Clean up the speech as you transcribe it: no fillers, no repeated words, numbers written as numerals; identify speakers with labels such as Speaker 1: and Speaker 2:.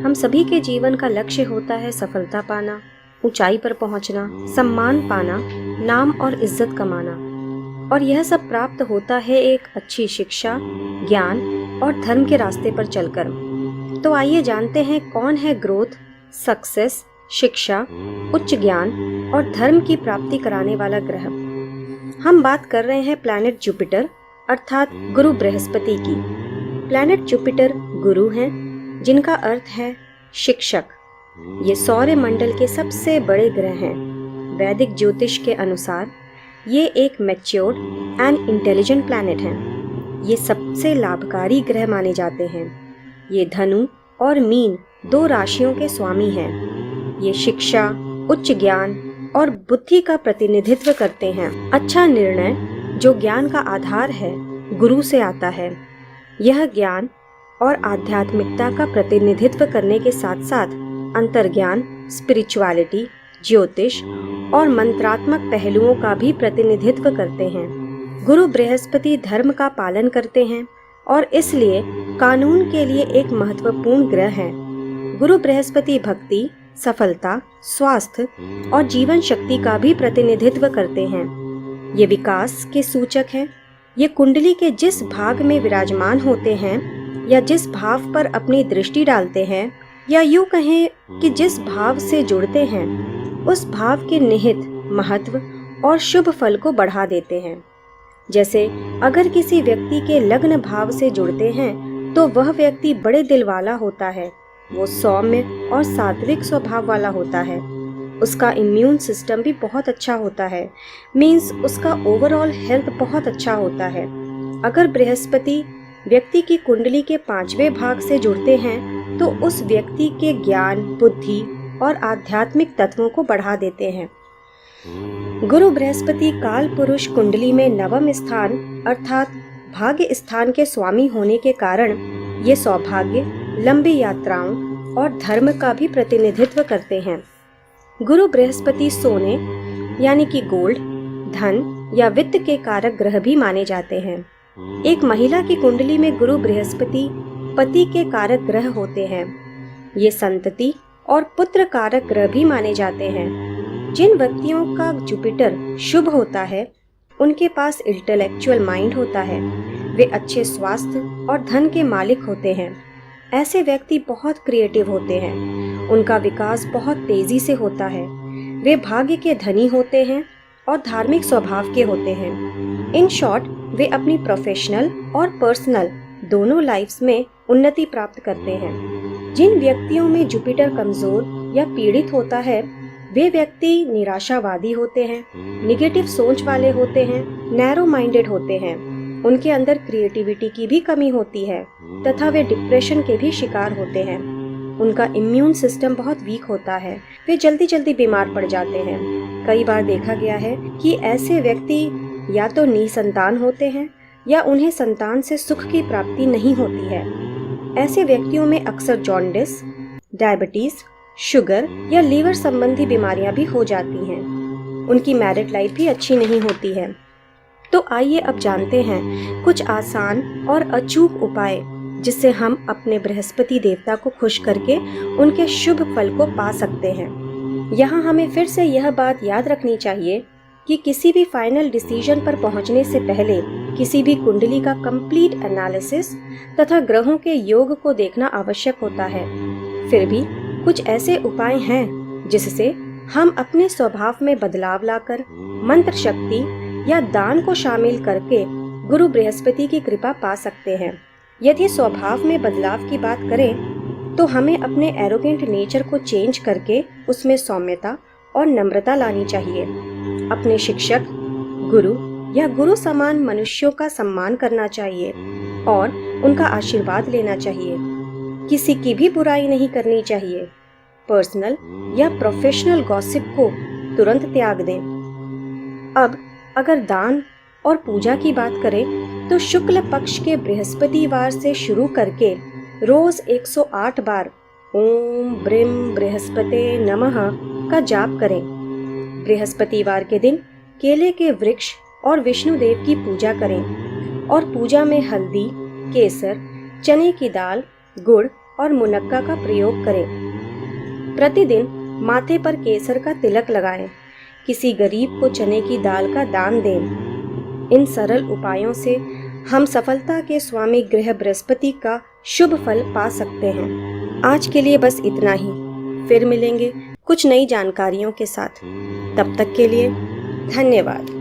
Speaker 1: हम सभी के जीवन का लक्ष्य होता है सफलता पाना, ऊंचाई पर पहुंचना, सम्मान पाना, नाम और इज्जत कमाना। और यह सब प्राप्त होता है एक अच्छी शिक्षा, ज्ञान और धर्म के रास्ते पर चलकर। तो आइए जानते हैं कौन है ग्रोथ, सक्सेस, शिक्षा, उच्च ज्ञान और धर्म की प्राप्ति कराने वाला ग्रह। हम बात कर रहे हैं प्लैनेट जुपिटर अर्थात गुरु बृहस्पति की। प्लैनेट जुपिटर गुरु हैं, जिनका अर्थ है शिक्षक। ये सौर मंडल के सबसे बड़े ग्रह हैं। वैदिक ज्योतिष के अनुसार ये एक मैच्योर्ड एंड इंटेलिजेंट प्लैनेट हैं। ये सबसे लाभकारी ग्रह माने जाते हैं। ये धनु और मीन 2 राशियों के स्वामी हैं। ये शिक्षा, उच्च ज्ञान और बुद्धि का प्रतिनिधित्व करते हैं। अच्छा निर्णय जो ज्ञान का आधार है, गुरु से आता है। यह ज्ञान और आध्यात्मिकता का प्रतिनिधित्व करने के साथ साथ अंतर्ज्ञान, स्पिरिचुअलिटी, ज्योतिष और मंत्रात्मक पहलुओं का भी प्रतिनिधित्व करते हैं। गुरु बृहस्पति धर्म का पालन करते हैं और इसलिए कानून के लिए एक महत्वपूर्ण ग्रह है। गुरु बृहस्पति भक्ति, सफलता, स्वास्थ्य और जीवन शक्ति का भी प्रतिनिधित्व करते हैं। ये विकास के सूचक हैं। ये कुंडली के जिस भाग में विराजमान होते हैं या जिस भाव पर अपनी दृष्टि डालते हैं, या यूं कहें कि जिस भाव से जुड़ते हैं, उस भाव के निहित महत्व और शुभ फल को बढ़ा देते हैं। जैसे अगर किसी व्यक्ति के लग्न भाव से जुड़ते हैं तो वह व्यक्ति बड़े दिल वाला होता है। वो सौम्य और सात्विक स्वभाव वाला होता है। उसका इम्यून सिस्टम भी बहुत अच्छा होता है। मीन्स उसका ओवरऑल हेल्थ बहुत अच्छा होता है। अगर बृहस्पति व्यक्ति की कुंडली के 5वें भाग से जुड़ते हैं तो उस व्यक्ति के ज्ञान, बुद्धि और आध्यात्मिक तत्वों को बढ़ा देते हैं। गुरु बृहस्पति काल पुरुष कुंडली में 9वें स्थान अर्थात भाग्य स्थान के स्वामी होने के कारण ये सौभाग्य, लंबी यात्राओं और धर्म का भी प्रतिनिधित्व करते हैं। गुरु बृहस्पति सोने यानी कि गोल्ड, धन या वित्त के कारक ग्रह भी माने जाते हैं। एक महिला की कुंडली में गुरु बृहस्पति पति के कारक ग्रह होते हैं। ये संतति और पुत्र कारक ग्रह भी माने जाते हैं। जिन व्यक्तियों का जुपिटर शुभ होता है, उनके पास इंटेलेक्चुअल माइंड होता है। वे अच्छे स्वास्थ्य और धन के मालिक होते हैं। ऐसे व्यक्ति बहुत क्रिएटिव होते हैं। उनका विकास बहुत तेजी से होता है। वे भाग्य के धनी होते हैं और धार्मिक स्वभाव के होते हैं। इन शॉर्ट, वे अपनी प्रोफेशनल और पर्सनल दोनों लाइफ्स में उन्नति प्राप्त करते हैं। जिन व्यक्तियों में जुपिटर कमजोर या पीड़ित होता है, वे व्यक्ति निराशावादी होते हैं, निगेटिव सोच वाले होते हैं, नैरो माइंडेड होते हैं। उनके अंदर क्रिएटिविटी की भी कमी होती है तथा वे डिप्रेशन के भी शिकार होते हैं। उनका इम्यून सिस्टम बहुत वीक होता है। वे जल्दी जल्दी बीमार पड़ जाते हैं। कई बार देखा गया है कि ऐसे व्यक्ति या तो निसंतान होते हैं या उन्हें संतान से सुख की प्राप्ति नहीं होती है। ऐसे व्यक्तियों में अक्सर जॉन्डिस, डायबिटीज, शुगर या लीवर संबंधी बीमारियां भी हो जाती हैं। उनकी मैरिड लाइफ भी अच्छी नहीं होती है। तो आइए अब जानते हैं कुछ आसान और अचूक उपाय जिससे हम अपने बृहस्पति देवता को खुश करके उनके शुभ फल को पा सकते हैं। यहाँ हमें फिर से यह बात याद रखनी चाहिए कि किसी भी फाइनल डिसीजन पर पहुँचने से पहले किसी भी कुंडली का कंप्लीट एनालिसिस तथा ग्रहों के योग को देखना आवश्यक होता है। फिर भी कुछ ऐसे उपाय हैं जिससे हम अपने स्वभाव में बदलाव लाकर मंत्र शक्ति या दान को शामिल करके गुरु बृहस्पति की कृपा पा सकते हैं। यदि स्वभाव में बदलाव की बात करें तो हमें अपने एरोगेंट नेचर को चेंज करके उसमें सौम्यता और नम्रता लानी चाहिए। अपने शिक्षक, गुरु या गुरु समान मनुष्यों का सम्मान करना चाहिए और उनका आशीर्वाद लेना चाहिए। किसी की भी बुराई नहीं करनी चाहिए। पर्सनल या प्रोफेशनल गॉसिप को तुरंत त्याग दें। अब अगर दान और पूजा की बात करें तो शुक्ल पक्ष के बृहस्पतिवार से शुरू करके रोज 108 बार ओम ब्रीम बृहस्पते नमः का जाप करें। बृहस्पतिवार के दिन केले के वृक्ष और विष्णु देव की पूजा करें और पूजा में हल्दी, केसर, चने की दाल, गुड़ और मुनक्का का प्रयोग करें। प्रतिदिन माथे पर केसर का तिलक लगाएं। किसी गरीब को चने की दाल का दान दें। इन सरल उपायों से हम सफलता के स्वामी ग्रह बृहस्पति का शुभ फल पा सकते हैं। आज के लिए बस इतना ही। फिर मिलेंगे कुछ नई जानकारियों के साथ। तब तक के लिए धन्यवाद।